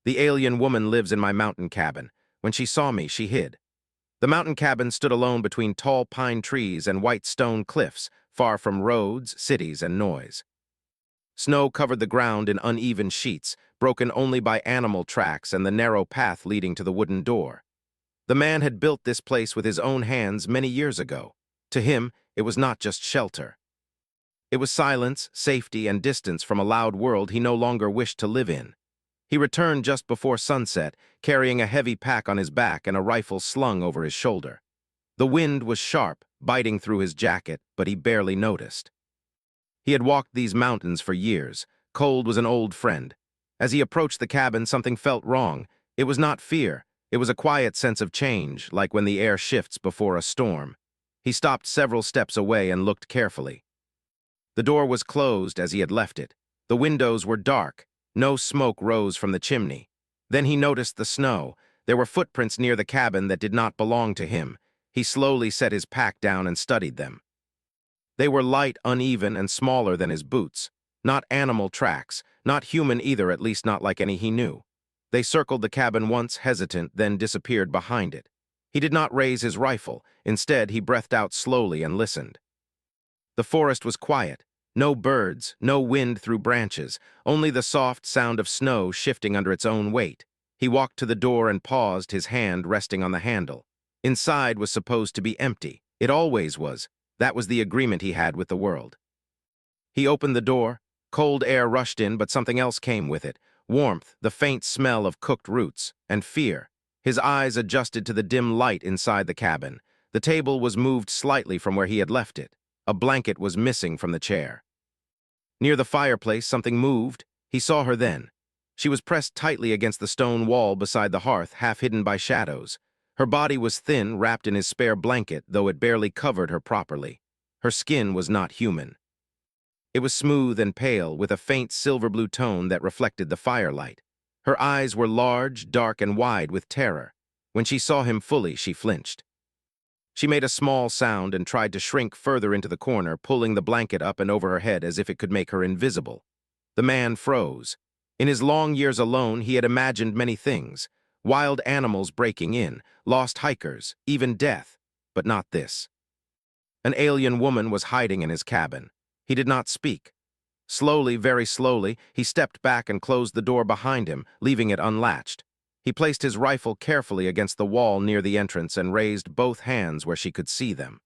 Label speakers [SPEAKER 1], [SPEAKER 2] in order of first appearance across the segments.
[SPEAKER 1] The alien woman lives in my mountain cabin. When she saw me, she hid. The mountain cabin stood alone between tall pine trees and white stone cliffs, far from roads, cities, and noise. Snow covered the ground in uneven sheets, broken only by animal tracks and the narrow path leading to the wooden door. The man had built this place with his own hands many years ago. To him, it was not just shelter. It was silence, safety, and distance from a loud world he no longer wished to live in. He returned just before sunset, carrying a heavy pack on his back and a rifle slung over his shoulder. The wind was sharp, biting through his jacket, but he barely noticed. He had walked these mountains for years. Cold was an old friend. As he approached the cabin, something felt wrong. It was not fear. It was a quiet sense of change, like when the air shifts before a storm. He stopped several steps away and looked carefully. The door was closed as he had left it. The windows were dark. No smoke rose from the chimney. Then he noticed the snow. There were footprints near the cabin that did not belong to him. He slowly set his pack down and studied them. They were light, uneven, and smaller than his boots. Not animal tracks, not human either, at least not like any he knew. They circled the cabin once, hesitant, then disappeared behind it. He did not raise his rifle. Instead, he breathed out slowly and listened. The forest was quiet. No birds, no wind through branches, only the soft sound of snow shifting under its own weight. He walked to the door and paused, his hand resting on the handle. Inside was supposed to be empty. It always was. That was the agreement he had with the world. He opened the door. Cold air rushed in, but something else came with it. Warmth, the faint smell of cooked roots, and fear. His eyes adjusted to the dim light inside the cabin. The table was moved slightly from where he had left it. A blanket was missing from the chair. Near the fireplace, something moved. He saw her then. She was pressed tightly against the stone wall beside the hearth, half hidden by shadows. Her body was thin, wrapped in his spare blanket, though it barely covered her properly. Her skin was not human. It was smooth and pale, with a faint silver-blue tone that reflected the firelight. Her eyes were large, dark, and wide with terror. When she saw him fully, she flinched. She made a small sound and tried to shrink further into the corner, pulling the blanket up and over her head as if it could make her invisible. The man froze. In his long years alone, he had imagined many things. Wild animals breaking in, lost hikers, even death. But not this. An alien woman was hiding in his cabin. He did not speak. Slowly, very slowly, he stepped back and closed the door behind him, leaving it unlatched. He placed his rifle carefully against the wall near the entrance and raised both hands where she could see them.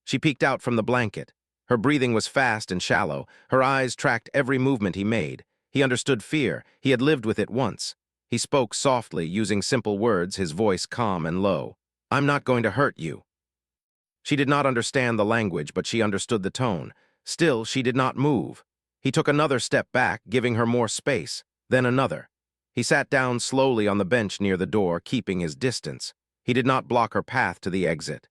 [SPEAKER 1] She peeked out from the blanket. Her breathing was fast and shallow. Her eyes tracked every movement he made. He understood fear. He had lived with it once. He spoke softly, using simple words, his voice calm and low. "I'm not going to hurt you." She did not understand the language, but she understood the tone. Still, she did not move. He took another step back, giving her more space, then another. He sat down slowly on the bench near the door, keeping his distance. He did not block her path to the exit.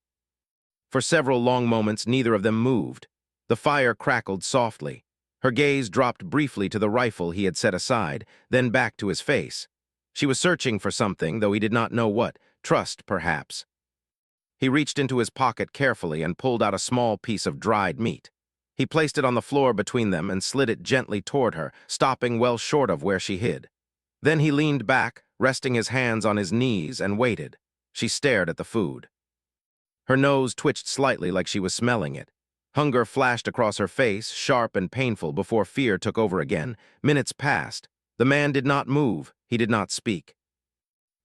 [SPEAKER 1] For several long moments, neither of them moved. The fire crackled softly. Her gaze dropped briefly to the rifle he had set aside, then back to his face. She was searching for something, though he did not know what. Trust, perhaps. He reached into his pocket carefully and pulled out a small piece of dried meat. He placed it on the floor between them and slid it gently toward her, stopping well short of where she hid. Then he leaned back, resting his hands on his knees, and waited. She stared at the food. Her nose twitched slightly like she was smelling it. Hunger flashed across her face, sharp and painful, before fear took over again. Minutes passed. The man did not move. He did not speak.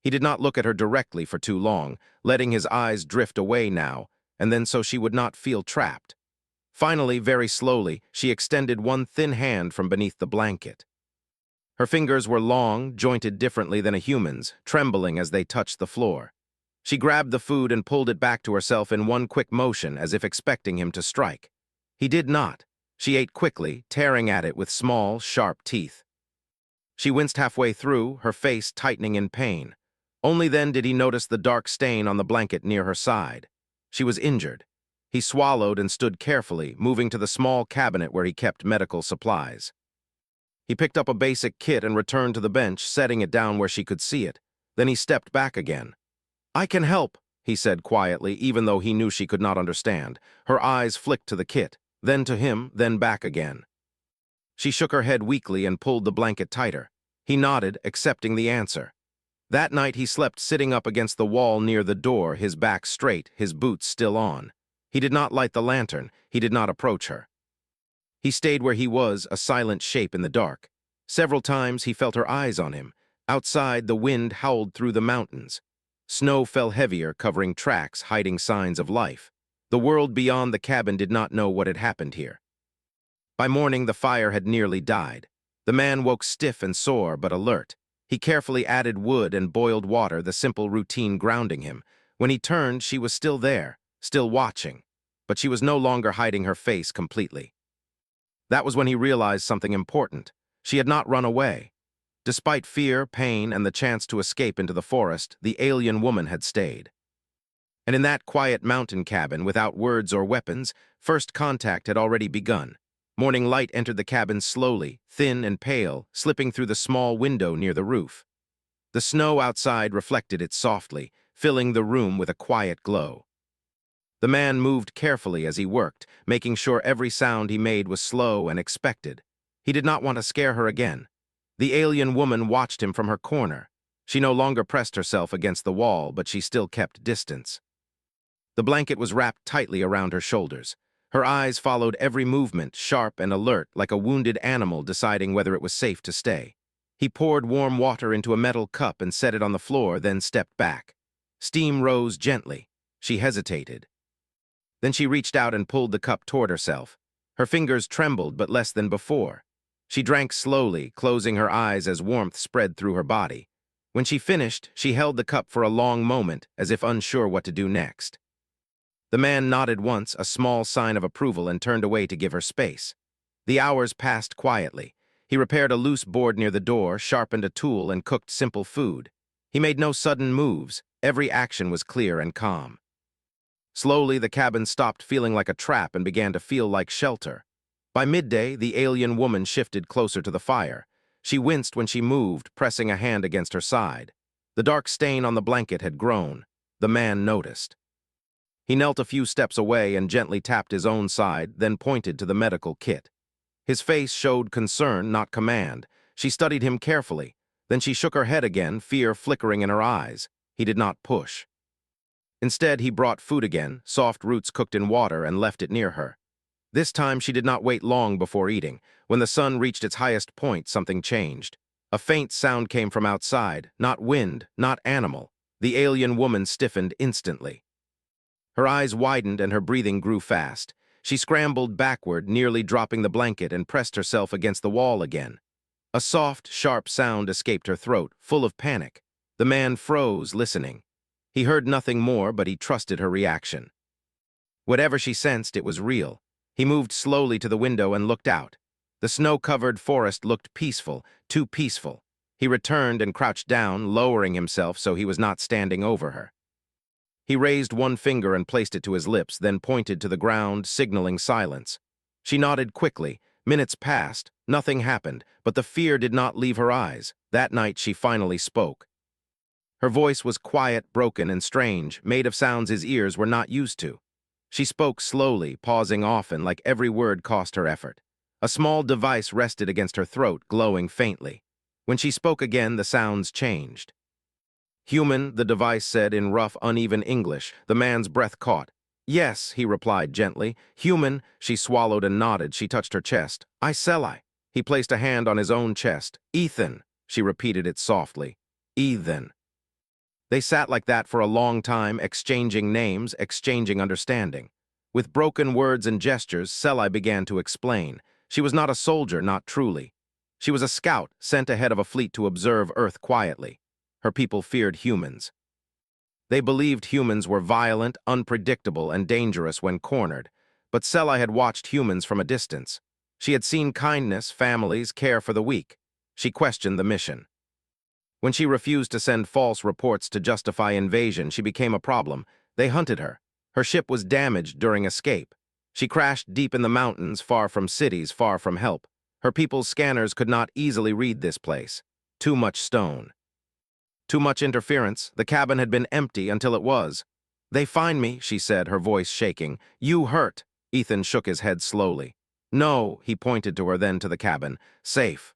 [SPEAKER 1] He did not look at her directly for too long, letting his eyes drift away now, and then so she would not feel trapped. Finally, very slowly, she extended one thin hand from beneath the blanket. Her fingers were long, jointed differently than a human's, trembling as they touched the floor. She grabbed the food and pulled it back to herself in one quick motion, as if expecting him to strike. He did not. She ate quickly, tearing at it with small, sharp teeth. She winced halfway through, her face tightening in pain. Only then did he notice the dark stain on the blanket near her side. She was injured. He swallowed and stood carefully, moving to the small cabinet where he kept medical supplies. He picked up a basic kit and returned to the bench, setting it down where she could see it. Then he stepped back again. "I can help," he said quietly, even though he knew she could not understand. Her eyes flicked to the kit, then to him, then back again. She shook her head weakly and pulled the blanket tighter. He nodded, accepting the answer. That night he slept sitting up against the wall near the door, his back straight, his boots still on. He did not light the lantern, he did not approach her. He stayed where he was, a silent shape in the dark. Several times he felt her eyes on him. Outside, the wind howled through the mountains. Snow fell heavier, covering tracks, hiding signs of life. The world beyond the cabin did not know what had happened here. By morning, the fire had nearly died. The man woke stiff and sore, but alert. He carefully added wood and boiled water, the simple routine grounding him. When he turned, she was still there, still watching. But she was no longer hiding her face completely. That was when he realized something important. She had not run away. Despite fear, pain, and the chance to escape into the forest, the alien woman had stayed. And in that quiet mountain cabin, without words or weapons, first contact had already begun. Morning light entered the cabin slowly, thin and pale, slipping through the small window near the roof. The snow outside reflected it softly, filling the room with a quiet glow. The man moved carefully as he worked, making sure every sound he made was slow and expected. He did not want to scare her again. The alien woman watched him from her corner. She no longer pressed herself against the wall, but she still kept distance. The blanket was wrapped tightly around her shoulders. Her eyes followed every movement, sharp and alert, like a wounded animal deciding whether it was safe to stay. He poured warm water into a metal cup and set it on the floor, then stepped back. Steam rose gently. She hesitated. Then she reached out and pulled the cup toward herself. Her fingers trembled, but less than before. She drank slowly, closing her eyes as warmth spread through her body. When she finished, she held the cup for a long moment, as if unsure what to do next. The man nodded once, a small sign of approval, and turned away to give her space. The hours passed quietly. He repaired a loose board near the door, sharpened a tool, and cooked simple food. He made no sudden moves. Every action was clear and calm. Slowly, the cabin stopped feeling like a trap and began to feel like shelter. By midday, the alien woman shifted closer to the fire. She winced when she moved, pressing a hand against her side. The dark stain on the blanket had grown. The man noticed. He knelt a few steps away and gently tapped his own side, then pointed to the medical kit. His face showed concern, not command. She studied him carefully. Then she shook her head again, fear flickering in her eyes. He did not push. Instead, he brought food again, soft roots cooked in water, and left it near her. This time, she did not wait long before eating. When the sun reached its highest point, something changed. A faint sound came from outside, not wind, not animal. The alien woman stiffened instantly. Her eyes widened and her breathing grew fast. She scrambled backward, nearly dropping the blanket, and pressed herself against the wall again. A soft, sharp sound escaped her throat, full of panic. The man froze, listening. He heard nothing more, but he trusted her reaction. Whatever she sensed, it was real. He moved slowly to the window and looked out. The snow-covered forest looked peaceful, too peaceful. He returned and crouched down, lowering himself so he was not standing over her. He raised one finger and placed it to his lips, then pointed to the ground, signaling silence. She nodded quickly. Minutes passed. Nothing happened, but the fear did not leave her eyes. That night she finally spoke. Her voice was quiet, broken, and strange, made of sounds his ears were not used to. She spoke slowly, pausing often, like every word cost her effort. A small device rested against her throat, glowing faintly. When she spoke again, the sounds changed. "Human," the device said in rough, uneven English. The man's breath caught. "Yes," he replied gently. "Human." She swallowed and nodded. She touched her chest. "SciFi." He placed a hand on his own chest. "Ethan." She repeated it softly. "Ethan." They sat like that for a long time, exchanging names, exchanging understanding. With broken words and gestures, Sci began to explain. She was not a soldier, not truly. She was a scout, sent ahead of a fleet to observe Earth quietly. Her people feared humans. They believed humans were violent, unpredictable, and dangerous when cornered. But Sci had watched humans from a distance. She had seen kindness, families, care for the weak. She questioned the mission. When she refused to send false reports to justify invasion, she became a problem. They hunted her. Her ship was damaged during escape. She crashed deep in the mountains, far from cities, far from help. Her people's scanners could not easily read this place. Too much stone. Too much interference. The cabin had been empty until it was. "They find me," she said, her voice shaking. "You hurt." Ethan shook his head slowly. "No," he pointed to her, then to the cabin. "Safe."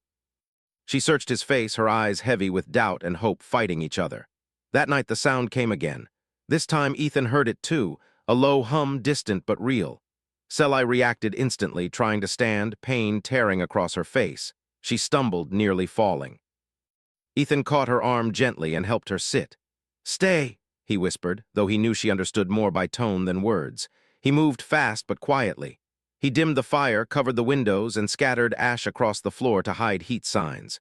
[SPEAKER 1] She searched his face, her eyes heavy with doubt and hope fighting each other. That night the sound came again. This time Ethan heard it too, a low hum, distant but real. Sci reacted instantly, trying to stand, pain tearing across her face. She stumbled, nearly falling. Ethan caught her arm gently and helped her sit. "Stay," he whispered, though he knew she understood more by tone than words. He moved fast but quietly. He dimmed the fire, covered the windows, and scattered ash across the floor to hide heat signs.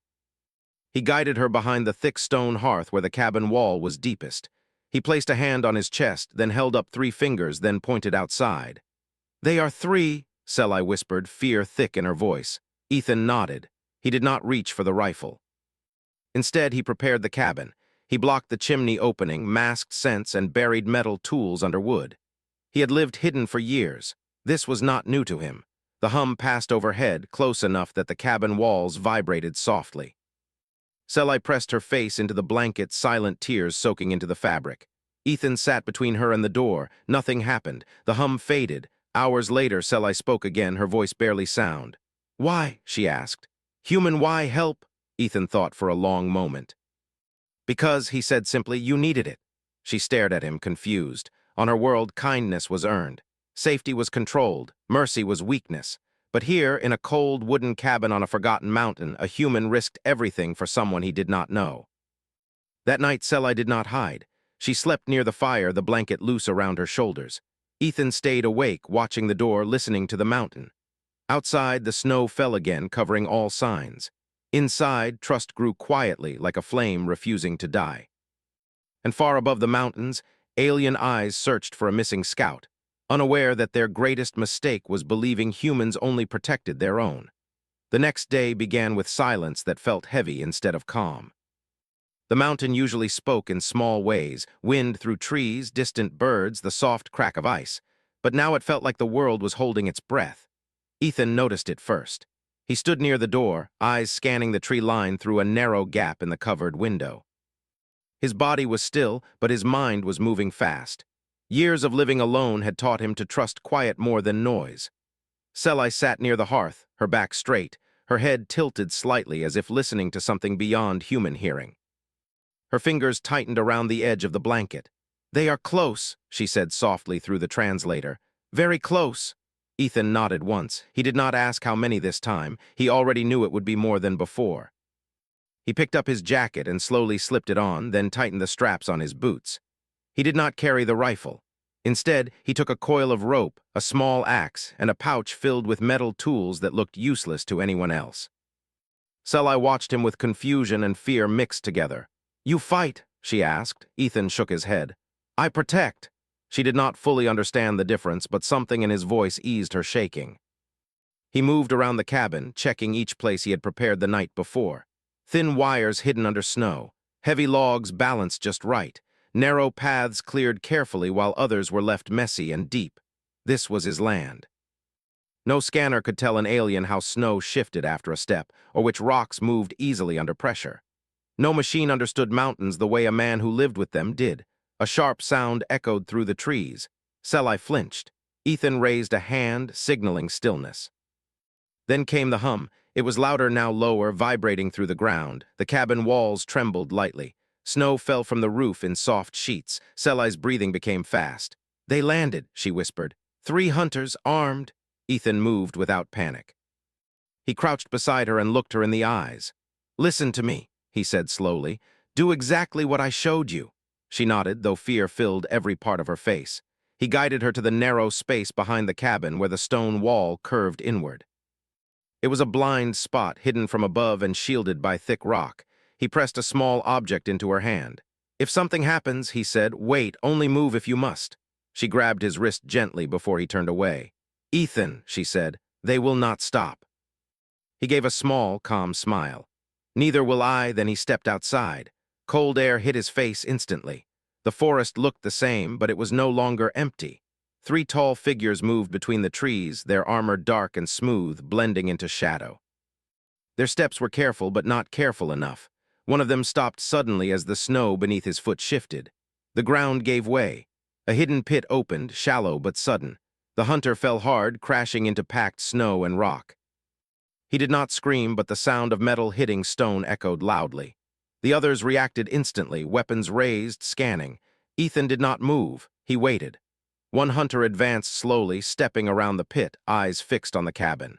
[SPEAKER 1] He guided her behind the thick stone hearth where the cabin wall was deepest. He placed a hand on his chest, then held up 3 fingers, then pointed outside. "They are 3, Sci whispered, fear thick in her voice. Ethan nodded. He did not reach for the rifle. Instead, he prepared the cabin. He blocked the chimney opening, masked scents, and buried metal tools under wood. He had lived hidden for years. This was not new to him. The hum passed overhead, close enough that the cabin walls vibrated softly. Sci pressed her face into the blanket, silent tears soaking into the fabric. Ethan sat between her and the door. Nothing happened. The hum faded. Hours later, Sci spoke again, her voice barely sound. "Why?" she asked. "Human, why help?" Ethan thought for a long moment. "Because," he said simply, "you needed it." She stared at him, confused. On her world, kindness was earned. Safety was controlled. Mercy was weakness. But here, in a cold wooden cabin on a forgotten mountain, a human risked everything for someone he did not know. That night, Sci did not hide. She slept near the fire, the blanket loose around her shoulders. Ethan stayed awake, watching the door, listening to the mountain. Outside, the snow fell again, covering all signs. Inside, trust grew quietly, like a flame refusing to die. And far above the mountains, alien eyes searched for a missing scout, unaware that their greatest mistake was believing humans only protected their own. The next day began with silence that felt heavy instead of calm. The mountain usually spoke in small ways, wind through trees, distant birds, the soft crack of ice. But now it felt like the world was holding its breath. Ethan noticed it first. He stood near the door, eyes scanning the tree line through a narrow gap in the covered window. His body was still, but his mind was moving fast. Years of living alone had taught him to trust quiet more than noise. Sci sat near the hearth, her back straight, her head tilted slightly as if listening to something beyond human hearing. Her fingers tightened around the edge of the blanket. "They are close," she said softly through the translator. "Very close." Ethan nodded once. He did not ask how many this time. He already knew it would be more than before. He picked up his jacket and slowly slipped it on, then tightened the straps on his boots. He did not carry the rifle. Instead, he took a coil of rope, a small axe, and a pouch filled with metal tools that looked useless to anyone else. Sci watched him with confusion and fear mixed together. "You fight?" she asked. Ethan shook his head. "I protect." She did not fully understand the difference, but something in his voice eased her shaking. He moved around the cabin, checking each place he had prepared the night before. Thin wires hidden under snow, heavy logs balanced just right, narrow paths cleared carefully while others were left messy and deep. This was his land. No scanner could tell an alien how snow shifted after a step, or which rocks moved easily under pressure. No machine understood mountains the way a man who lived with them did. A sharp sound echoed through the trees. Sci flinched. Ethan raised a hand, signaling stillness. Then came the hum. It was louder, now lower, vibrating through the ground. The cabin walls trembled lightly. Snow fell from the roof in soft sheets. Sci's breathing became fast. "They landed," she whispered. "3 hunters, armed." Ethan moved without panic. He crouched beside her and looked her in the eyes. "Listen to me," he said slowly. "Do exactly what I showed you." She nodded, though fear filled every part of her face. He guided her to the narrow space behind the cabin where the stone wall curved inward. It was a blind spot, hidden from above and shielded by thick rock. He pressed a small object into her hand. "If something happens," he said, "wait, only move if you must." She grabbed his wrist gently before he turned away. "Ethan," she said, "they will not stop." He gave a small, calm smile. "Neither will I." Then he stepped outside. Cold air hit his face instantly. The forest looked the same, but it was no longer empty. 3 tall figures moved between the trees, their armor dark and smooth, blending into shadow. Their steps were careful, but not careful enough. One of them stopped suddenly as the snow beneath his foot shifted. The ground gave way. A hidden pit opened, shallow but sudden. The hunter fell hard, crashing into packed snow and rock. He did not scream, but the sound of metal hitting stone echoed loudly. The others reacted instantly, weapons raised, scanning. Ethan did not move. He waited. One hunter advanced slowly, stepping around the pit, eyes fixed on the cabin.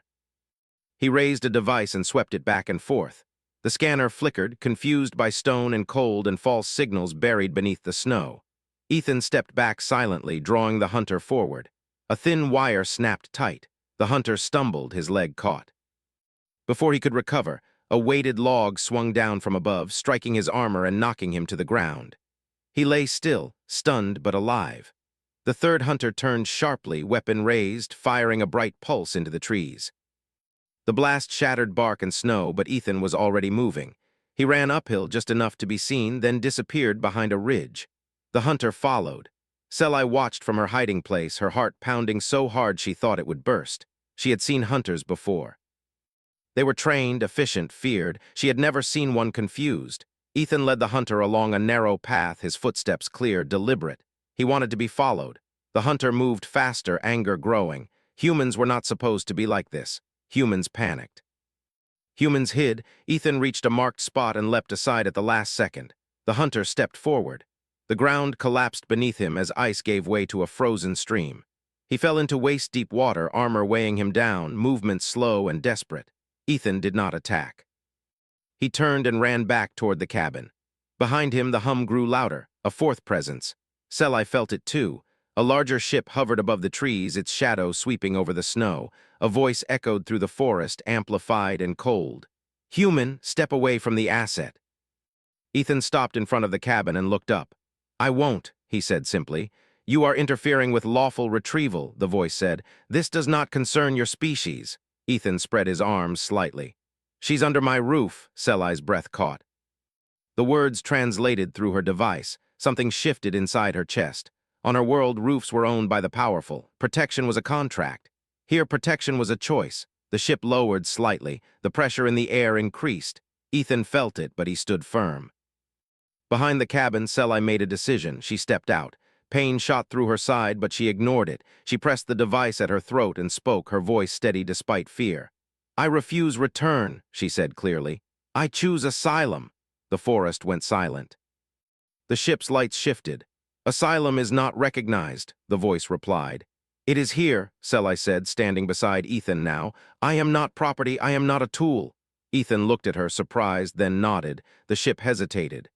[SPEAKER 1] He raised a device and swept it back and forth. The scanner flickered, confused by stone and cold and false signals buried beneath the snow. Ethan stepped back silently, drawing the hunter forward. A thin wire snapped tight. The hunter stumbled, his leg caught. Before he could recover, a weighted log swung down from above, striking his armor and knocking him to the ground. He lay still, stunned but alive. The third hunter turned sharply, weapon raised, firing a bright pulse into the trees. The blast shattered bark and snow, but Ethan was already moving. He ran uphill just enough to be seen, then disappeared behind a ridge. The hunter followed. Sci watched from her hiding place, her heart pounding so hard she thought it would burst. She had seen hunters before. They were trained, efficient, feared. She had never seen one confused. Ethan led the hunter along a narrow path, his footsteps clear, deliberate. He wanted to be followed. The hunter moved faster, anger growing. Humans were not supposed to be like this. Humans panicked. Humans hid. Ethan reached a marked spot and leapt aside at the last second. The hunter stepped forward. The ground collapsed beneath him as ice gave way to a frozen stream. He fell into waist-deep water, armor weighing him down, movement slow and desperate. Ethan did not attack. He turned and ran back toward the cabin. Behind him, the hum grew louder, a fourth presence. Sci felt it too. A larger ship hovered above the trees, its shadow sweeping over the snow. A voice echoed through the forest, amplified and cold. "Human, step away from the asset." Ethan stopped in front of the cabin and looked up. "I won't," he said simply. "You are interfering with lawful retrieval," the voice said. "This does not concern your species." Ethan spread his arms slightly. "She's under my roof," Sci's breath caught. The words translated through her device. Something shifted inside her chest. On her world, roofs were owned by the powerful. Protection was a contract. Here, protection was a choice. The ship lowered slightly. The pressure in the air increased. Ethan felt it, but he stood firm. Behind the cabin, Sci made a decision. She stepped out. Pain shot through her side, but she ignored it. She pressed the device at her throat and spoke, her voice steady despite fear. "I refuse return," she said clearly. "I choose asylum." The forest went silent. The ship's lights shifted. "Asylum is not recognized," the voice replied. "It is here," Sci said, standing beside Ethan now. "I am not property, I am not a tool." Ethan looked at her, surprised, then nodded. The ship hesitated.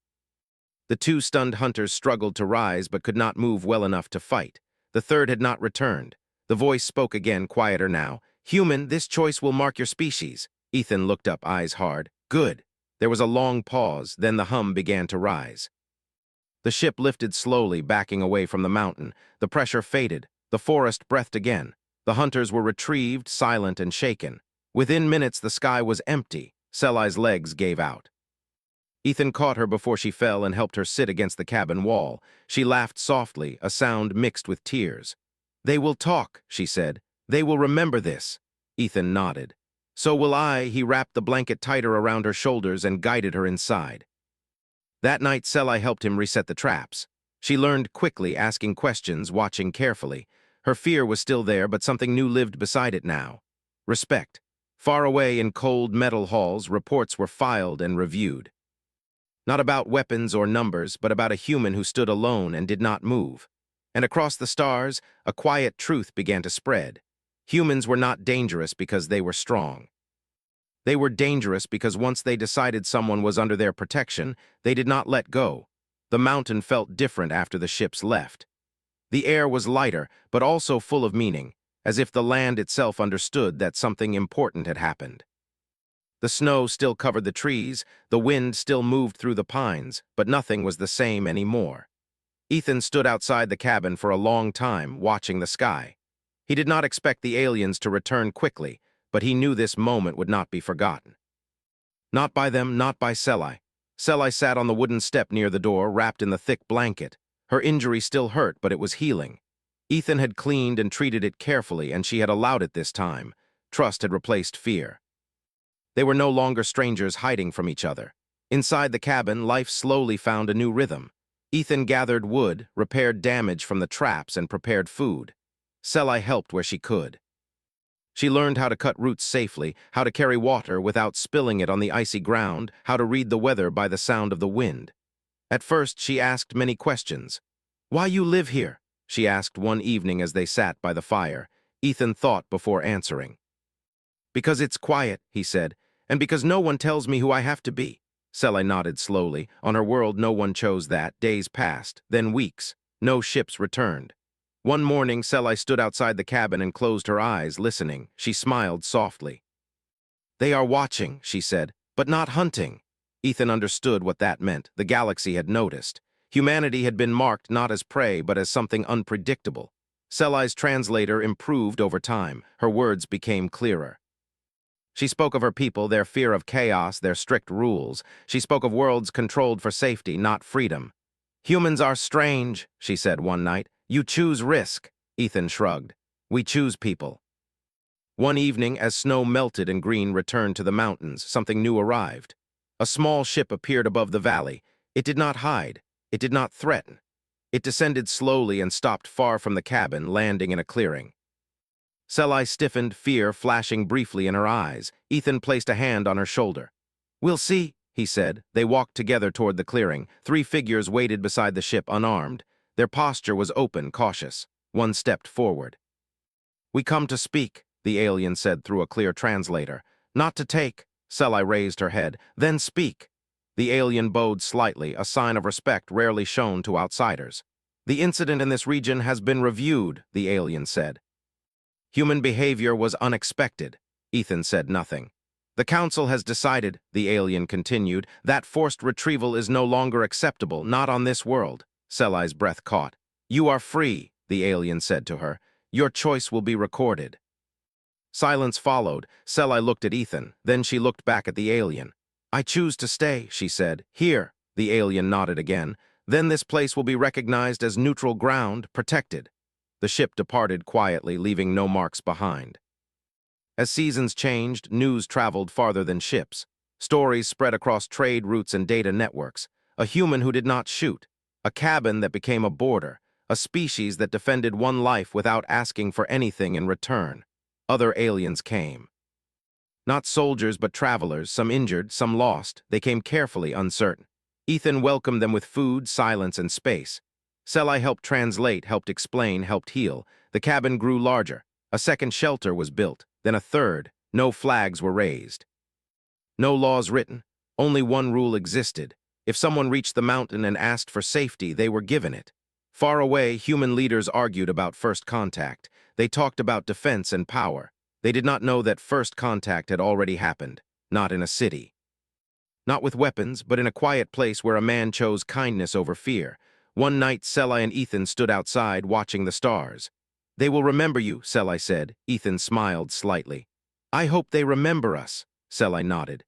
[SPEAKER 1] The two stunned hunters struggled to rise but could not move well enough to fight. The third had not returned. The voice spoke again, quieter now. "Human, this choice will mark your species." Ethan looked up, eyes hard. "Good." There was a long pause, then the hum began to rise. The ship lifted slowly, backing away from the mountain. The pressure faded. The forest breathed again. The hunters were retrieved, silent and shaken. Within minutes, the sky was empty. Sci's legs gave out. Ethan caught her before she fell and helped her sit against the cabin wall. She laughed softly, a sound mixed with tears. "They will talk," she said. "They will remember this." Ethan nodded. "So will I." He wrapped the blanket tighter around her shoulders and guided her inside. That night, Sci helped him reset the traps. She learned quickly, asking questions, watching carefully. Her fear was still there, but something new lived beside it now. Respect. Far away in cold metal halls, reports were filed and reviewed. Not about weapons or numbers, but about a human who stood alone and did not move. And across the stars, a quiet truth began to spread. Humans were not dangerous because they were strong. They were dangerous because once they decided someone was under their protection, they did not let go. The mountain felt different after the ships left. The air was lighter, but also full of meaning, as if the land itself understood that something important had happened. The snow still covered the trees, the wind still moved through the pines, but nothing was the same anymore. Ethan stood outside the cabin for a long time, watching the sky. He did not expect the aliens to return quickly, but he knew this moment would not be forgotten. Not by them, not by Sci. Sci sat on the wooden step near the door, wrapped in the thick blanket. Her injury still hurt, but it was healing. Ethan had cleaned and treated it carefully, and she had allowed it this time. Trust had replaced fear. They were no longer strangers hiding from each other. Inside the cabin, life slowly found a new rhythm. Ethan gathered wood, repaired damage from the traps, and prepared food. Sci helped where she could. She learned how to cut roots safely, how to carry water without spilling it on the icy ground, how to read the weather by the sound of the wind. At first, she asked many questions. "Why you live here?" she asked one evening as they sat by the fire. Ethan thought before answering. "Because it's quiet," he said, "and because no one tells me who I have to be." Sally nodded slowly. On her world, no one chose that. Days passed, then weeks. No ships returned. One morning, Sally stood outside the cabin and closed her eyes, listening. She smiled softly. "They are watching," she said, "but not hunting." Ethan understood what that meant. The galaxy had noticed. Humanity had been marked not as prey, but as something unpredictable. Sally's translator improved over time. Her words became clearer. She spoke of her people, their fear of chaos, their strict rules. She spoke of worlds controlled for safety, not freedom. "Humans are strange," she said one night. "You choose risk." Ethan shrugged. "We choose people." One evening, as snow melted and green returned to the mountains, something new arrived. A small ship appeared above the valley. It did not hide. It did not threaten. It descended slowly and stopped far from the cabin, landing in a clearing. Sally stiffened, fear flashing briefly in her eyes. Ethan placed a hand on her shoulder. "We'll see," he said. They walked together toward the clearing. 3 figures waited beside the ship, unarmed. Their posture was open, cautious. One stepped forward. "We come to speak," the alien said through a clear translator. "Not to take." Sally raised her head. "Then speak." The alien bowed slightly, a sign of respect rarely shown to outsiders. "The incident in this region has been reviewed," the alien said. "Human behavior was unexpected." Ethan said nothing. "The council has decided," the alien continued, "that forced retrieval is no longer acceptable, not on this world." Sally's breath caught. "You are free," the alien said to her. "Your choice will be recorded." Silence followed. Sally looked at Ethan. Then she looked back at the alien. "I choose to stay," she said. "Here." The alien nodded again. "Then this place will be recognized as neutral ground, protected." The ship departed quietly, leaving no marks behind. As seasons changed, news traveled farther than ships. Stories spread across trade routes and data networks. A human who did not shoot. A cabin that became a border. A species that defended one life without asking for anything in return. Other aliens came. Not soldiers, but travelers, some injured, some lost. They came carefully, uncertain. Ethan welcomed them with food, silence, and space. Sally helped translate, helped explain, helped heal. The cabin grew larger. A second shelter was built, then a third. No flags were raised. No laws written. Only one rule existed. If someone reached the mountain and asked for safety, they were given it. Far away, human leaders argued about first contact. They talked about defense and power. They did not know that first contact had already happened, not in a city. Not with weapons, but in a quiet place where a man chose kindness over fear. One night, Sally and Ethan stood outside, watching the stars. "They will remember you," Sally said. Ethan smiled slightly. "I hope they remember us," Sally nodded.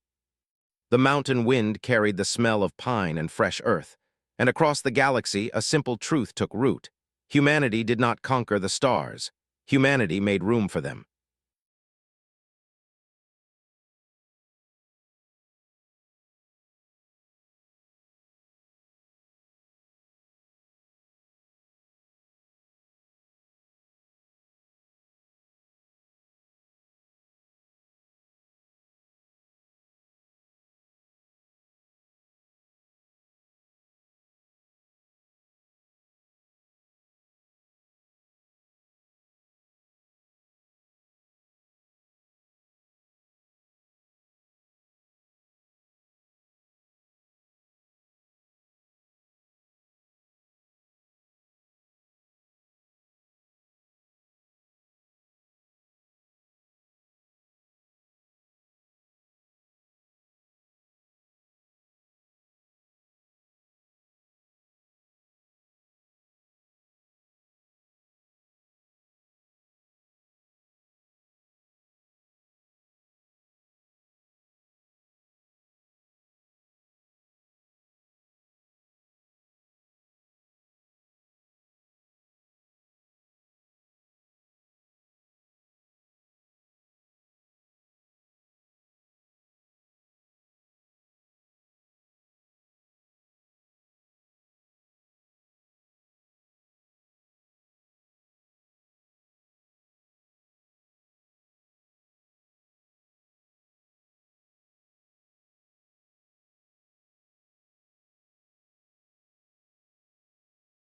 [SPEAKER 1] The mountain wind carried the smell of pine and fresh earth, and across the galaxy, a simple truth took root. Humanity did not conquer the stars. Humanity made room for them.